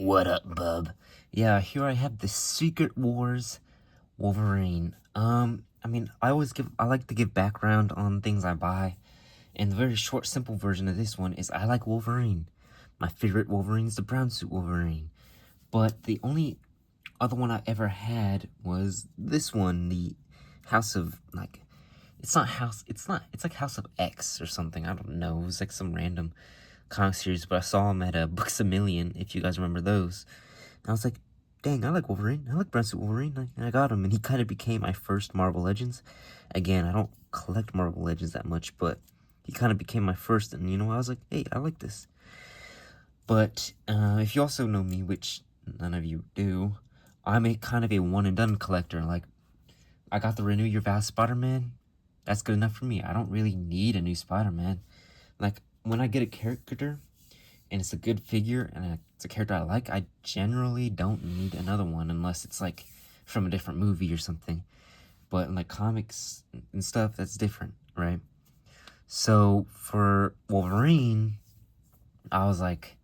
What up, bub? Yeah, here I have the Secret Wars Wolverine. I like to give background on things I buy, and the very short, simple version of this one is I like Wolverine. My favorite Wolverine is the brown suit Wolverine. But the only other one I ever had was this one, the House of, it's like House of X or something, I don't know, it was like some random comic series, but I saw him at Books A Million, if you guys remember those. And I was like, dang, I like Wolverine. I like Brown Suit Wolverine. And I got him, and he kind of became my first Marvel Legends. Again, I don't collect Marvel Legends that much, but he kind of became my first, and I was like, hey, I like this. But if you also know me, which none of you do, I'm a kind of a one-and-done collector. Like, I got the Renew Your Vows Spider-Man. That's good enough for me. I don't really need a new Spider-Man. Like, when I get a character and it's a good figure and it's a character I like, I generally don't need another one unless it's like from a different movie or something. But in like comics and stuff, that's different, right? So for Wolverine, I was like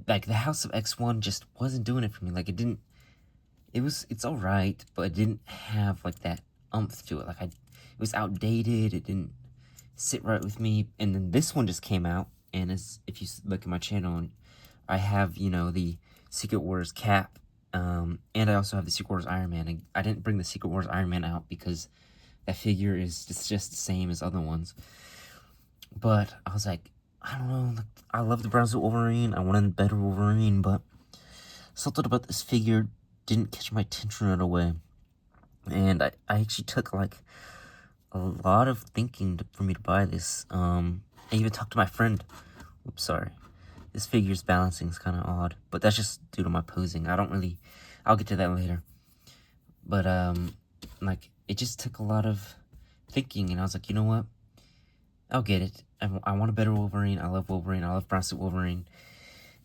the House of X1 just wasn't doing it for me. Like, it's all right, but it didn't have like that umph to it. Like, it was outdated. It didn't sit right with me. And then this one just came out, and if you look at my channel, I have the Secret Wars Cap, and I also have the Secret Wars Iron Man. And I didn't bring the Secret Wars Iron Man out because that figure is just the same as other ones. But I was like, I don't know, I love the brown suit Wolverine. I wanted a better Wolverine, but something about this figure didn't catch my attention right away. And I actually took like a lot of thinking for me to buy this. I even talked to my friend. Oops, sorry. This figure's balancing is kind of odd, but that's just due to my posing. I'll get to that later. But, like, it just took a lot of thinking, and I was like, you know what? I'll get it. I want a better Wolverine. I love Wolverine. I love brown suit Wolverine.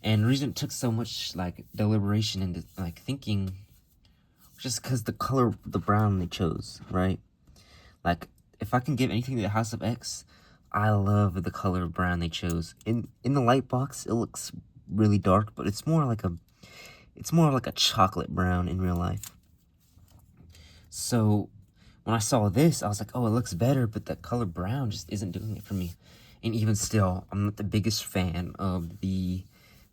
And the reason it took so much, like, deliberation and, like, thinking was just because the color, the brown they chose, right? Like, if I can give anything to the House of X, I love the color of brown they chose. In the light box, it looks really dark, but it's more like a chocolate brown in real life. So when I saw this, I was like, oh, it looks better, but that color brown just isn't doing it for me. And even still, I'm not the biggest fan of the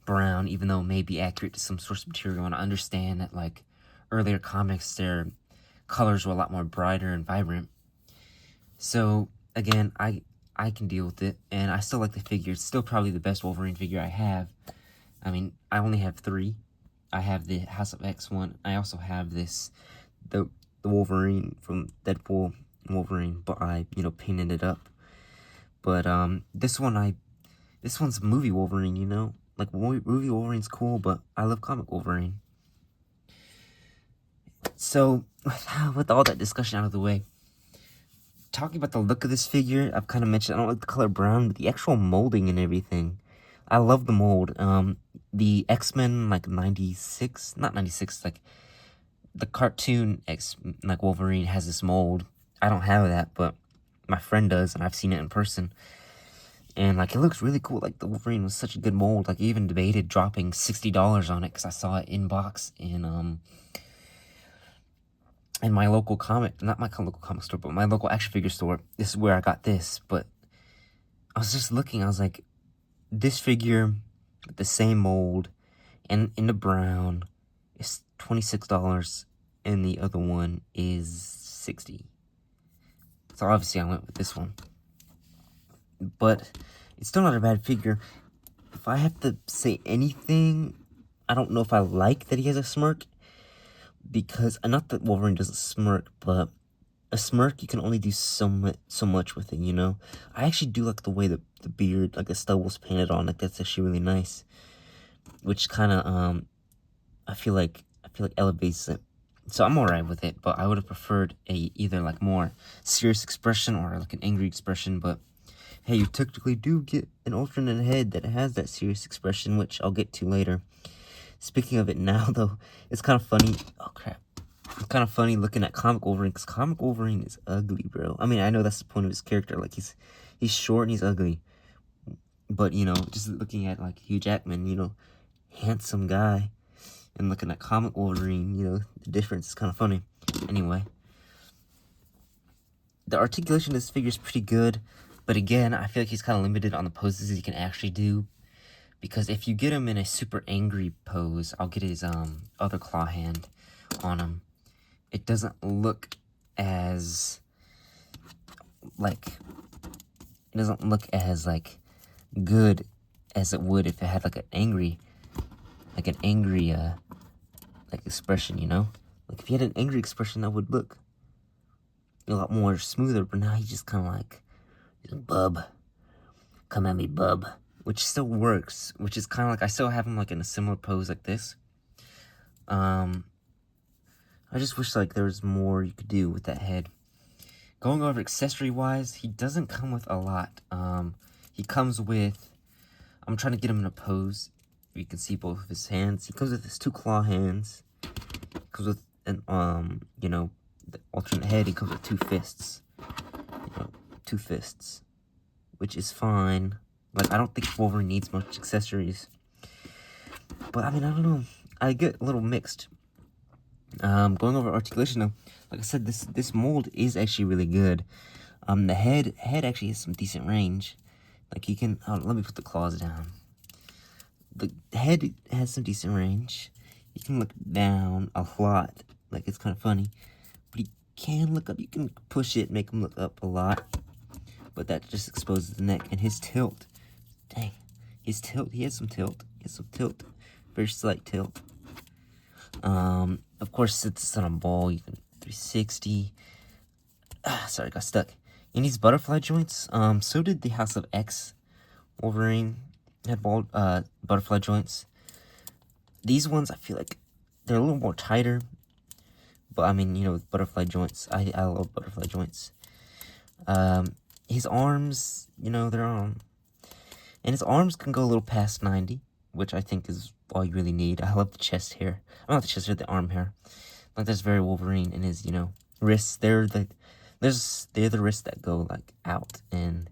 brown, even though it may be accurate to some source material. And I understand that, like, earlier comics, their colors were a lot more brighter and vibrant. So, again, I can deal with it, and I still like the figure. It's still probably the best Wolverine figure I have. I mean, I only have 3. I have the House of X one. I also have the Wolverine from Deadpool Wolverine, but I, painted it up. But, this one's movie Wolverine, Like, movie Wolverine's cool, but I love comic Wolverine. So, with all that discussion out of the way, talking about the look of this figure, I've kind of mentioned I don't like the color brown, but the actual molding and everything, I love the mold. The X-Men, like 96, not 96, like the cartoon like Wolverine has this mold. I don't have that, but my friend does, and I've seen it in person. And like, it looks really cool. Like, the Wolverine was such a good mold. Like, I even debated dropping $60 on it because I saw it in box in my local not my local comic store, but my local action figure store. This is where I got this, but I was just looking, I was like, this figure, with the same mold, and in the brown, is $26, and the other one is $60. So obviously I went with this one. But it's still not a bad figure. If I have to say anything, I don't know if I like that he has a smirk. Because, not that Wolverine doesn't smirk, but a smirk, you can only do so much with it, I actually do like the way the beard, like the stubble's painted on, like that's actually really nice. Which kind of, I feel like elevates it. So I'm alright with it, but I would have preferred either like more serious expression or like an angry expression, but hey, you technically do get an alternate head that has that serious expression, which I'll get to later. Speaking of it now, though, it's kind of funny. Oh, crap. It's kind of funny looking at comic Wolverine, because comic Wolverine is ugly, bro. I mean, I know that's the point of his character. Like, he's short and he's ugly. But, just looking at, like, Hugh Jackman, handsome guy and looking at comic Wolverine, you know, the difference is kind of funny. Anyway, the articulation of this figure is pretty good, but again, I feel like he's kind of limited on the poses he can actually do, because if you get him in a super angry pose, I'll get his other claw hand on him, it doesn't look as like good as it would if it had like an angry like expression, you know? Like if he had an angry expression, that would look a lot more smoother, but now he's just kind of like, bub, come at me, bub, which still works, which is kind of like, I still have him like in a similar pose like this. I just wish like there was more you could do with that head. Going over accessory wise, he doesn't come with a lot. He comes with, I'm trying to get him in a pose. You can see both of his hands. He comes with his 2 claw hands. He comes with an, you know, the alternate head. He comes with 2 fists. You know, 2 fists. Which is fine. Like, I don't think Wolverine needs much accessories. But, I mean, I don't know. I get a little mixed. Going over articulation though, like I said, this mold is actually really good. The head actually has some decent range. Like you can, let me put the claws down. The head has some decent range. You can look down a lot, like it's kind of funny. But you can look up, you can push it, make him look up a lot. But that just exposes the neck and his tilt. Dang, his tilt, he has some tilt. Very slight tilt. Of course, since it's on a ball, you can 360. Sorry, got stuck. He needs butterfly joints. So did the House of X Wolverine had butterfly joints. These ones, I feel like they're a little more tighter. But I mean, you know, with butterfly joints, I love butterfly joints. His arms, you know, they're on, and his arms can go a little past 90, which I think is all you really need. I love the chest hair. I not the chest hair, the arm hair. Like that's very Wolverine, and his, you know, wrists. They're the wrists that go like out and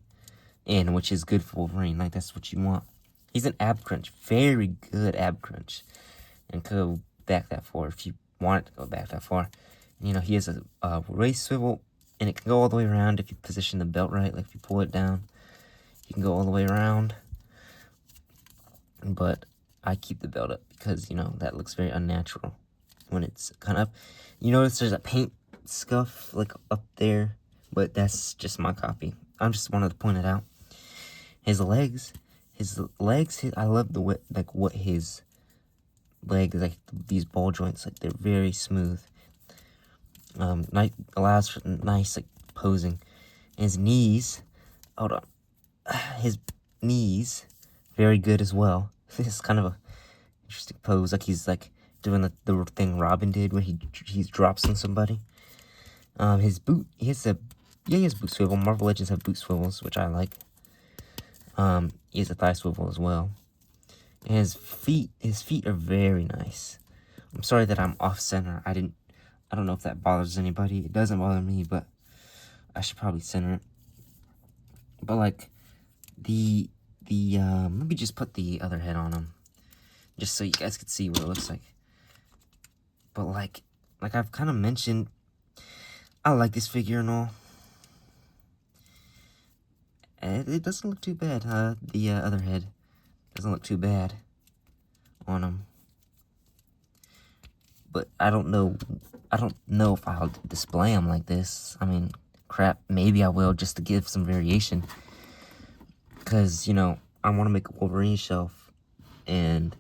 in, which is good for Wolverine. Like that's what you want. He's an ab crunch, very good ab crunch, and could go back that far if you want it to go back that far. And, you know, he has a waist swivel, and it can go all the way around if you position the belt right. Like if you pull it down, you can go all the way around. But I keep the belt up because, you know, that looks very unnatural when it's kind of up. You notice there's a paint scuff like up there, but that's just my copy. I just wanted to point it out. His legs, I love the way, like what his legs, like these ball joints, like they're very smooth. Allows for nice like posing. And his knees, hold on, his knees, very good as well. This is kind of a interesting pose, like he's like doing the thing Robin did when he drops on somebody. His boot, he has boot swivel. Marvel Legends have boot swivels, which I like. He has a thigh swivel as well. And his feet are very nice. I'm sorry that I'm off center. I don't know if that bothers anybody. It doesn't bother me, but I should probably center it. But like let me just put the other head on him, just so you guys could see what it looks like. But like I've kind of mentioned, I like this figure and all. And it doesn't look too bad. The other head doesn't look too bad on him. But I don't know if I'll display him like this. I mean, crap, maybe I will, just to give some variation. Because, you know, I want to make a Wolverine shelf. And,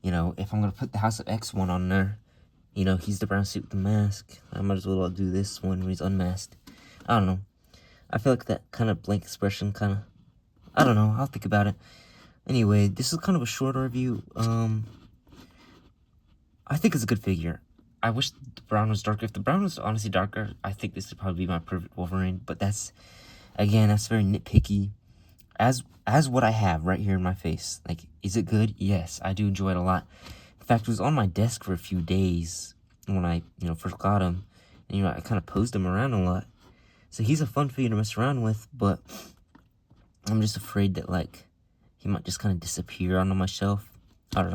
you know, if I'm going to put the House of X one on there, you know, he's the brown suit with the mask. I might as well do this one where he's unmasked. I don't know. I feel like that kind of blank expression kind of, I don't know. I'll think about it. Anyway, this is kind of a short review. I think it's a good figure. I wish the brown was darker. If the brown was honestly darker, I think this would probably be my perfect Wolverine. But that's, again, that's very nitpicky. As what I have right here in my face. Like, is it good? Yes, I do enjoy it a lot. In fact, it was on my desk for a few days when I, you know, first got him. And, you know, I kind of posed him around a lot. So he's a fun figure to mess around with, but I'm just afraid that, like, he might just kind of disappear onto my shelf. I don't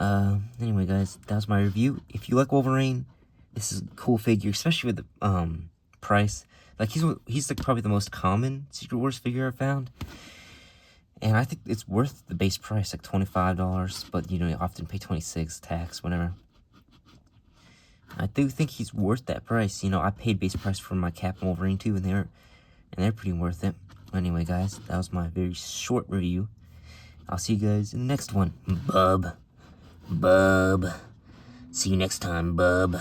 know. Anyway, guys, that was my review. If you like Wolverine, this is a cool figure, especially with the price. Like, he's like probably the most common Secret Wars figure I've found. And I think it's worth the base price, like $25, but, you know, you often pay $26, tax, whatever. I do think he's worth that price. You know, I paid base price for my Cap and Wolverine too, and they're pretty worth it. Anyway, guys, that was my very short review. I'll see you guys in the next one. Bub. See you next time, bub.